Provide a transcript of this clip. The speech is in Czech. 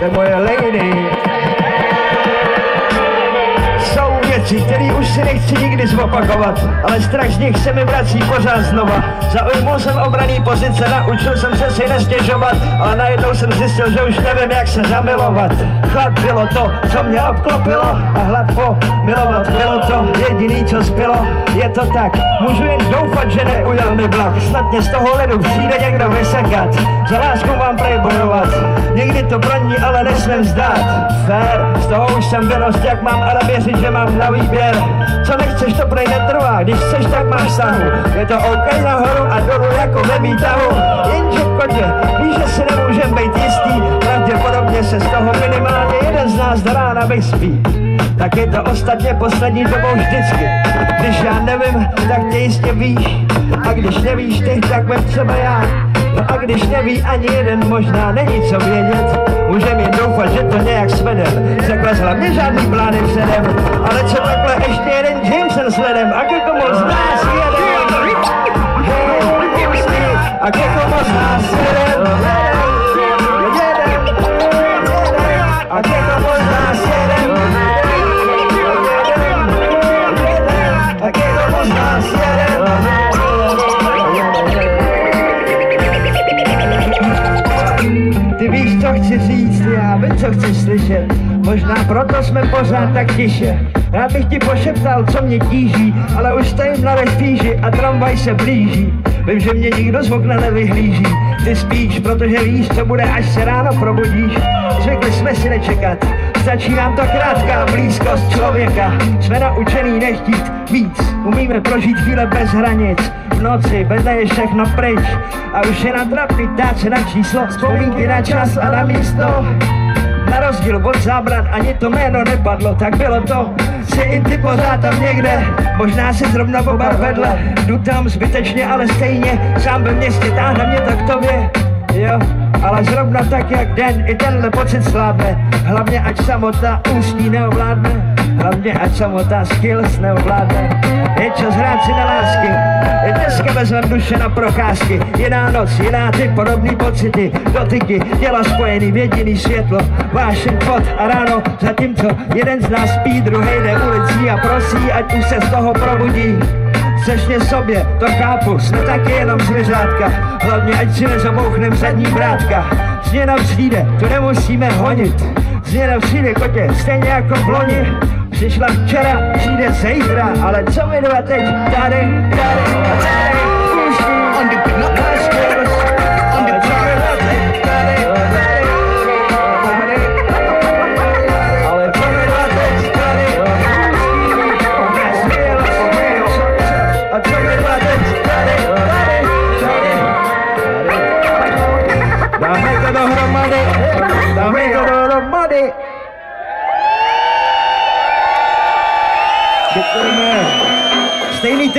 to je moje lady. Jsou věci, které už si nechci nikdy zopakovat, ale strach z nich se mi vrací pořád znova. Zaujmul jsem obraný pozice, naučil jsem se si nestěžovat, ale najednou jsem zjistil, že už nevím, jak se zamilovat. Chlad bylo to, co mě obklopilo, a hlad po milovat bylo to jediný, co zbylo. Je to tak, můžu jen doufat, že neujel mi vlak. Snad mě z toho ledu přijde někdo vysekat, za lásku mám prej bojovat. Někdy to pro ní ale nesmím vzdát. Fér, z toho už jsem vyrost, jak mám ale věřit, že mám na výběr. Co nechceš, to prej netrvá, když chceš, tak máš sahu. Je to OK nahoru a dolů jako ve výtahu. Jenže v kotě, víš, že si nemůžem být jistý, pravděpodobně se z toho minimálně jeden z nás do rána vyspí. Tak je to ostatně poslední dobou vždycky. Když já nevím, tak tě jistě víš. A když nevíš ty, tak vem třeba já. No a když neví ani jeden, možná není co vědět. Můžem jen doufat, že to nějak svedem. Řekla hlavně žádný plány předem. Ale co takhle ještě jeden Jameson sledem. A jako moc nás jedem. A jako moc nás jedem. A jako moc nás jedem. A jako moc nás jedem. Ty víš, co chci říct, já vím, co chci slyšet. Možná proto jsme pořád tak tiše. Rád bych ti pošeptal, co mě tíží, ale už stojím na vestíži a tramvaj se blíží. Vím, že mě nikdo z okna nevyhlíží. Ty spíš, protože víš, co bude, až se ráno probudíš. Zvykli jsme si nečekat, stačí nám to krátká blízkost člověka. Jsme naučený nechtít víc, umíme prožít chvíle bez hranic. V noci vedle je všechno pryč a už je na trapy ptát se na číslo, vzpomínky na čas a na místo. Na rozdíl od zábran ani to jméno nepadlo, tak bylo to. Jsi i ty pořád tam někde, možná si zrovna oba vedle. Jdu tam zbytečně, ale stejně, sám ve městě táhne mě to k tobě. Jo, ale zrovna tak jak den, i tenhle pocit slávne. Hlavně ať samota ústí neovládne, hlavně ať samota skills neovládne. Je čas hrát si na lásky, i dneska vezmem duše na procházky. Jiná noc, jiná ty podobný pocity, dotyky, těla spojený v jediný světlo. Vášeň, pot a ráno, zatímco jeden z nás spí, druhej jde ulicí a prosí, ať už se z toho probudí. Sešně sobě, to chápu, jsme taky jenom zvěřátka. Hlavně ať si nezamouchnem zadní vrátka. Změna přijde, tu nemusíme honit. Změna přijde, kotě, stejně jako v loni. Přišla včera, přijde zítra, ale co mi dva teď? Tady a tady, pustí, náš kurz. Ale co mi dva teď? Tady a tady, ale co mi dva teď? Tady, a co mi dva teď? Tady, dáme to dohromady, dáme to dohromady. Děkujeme. Stejný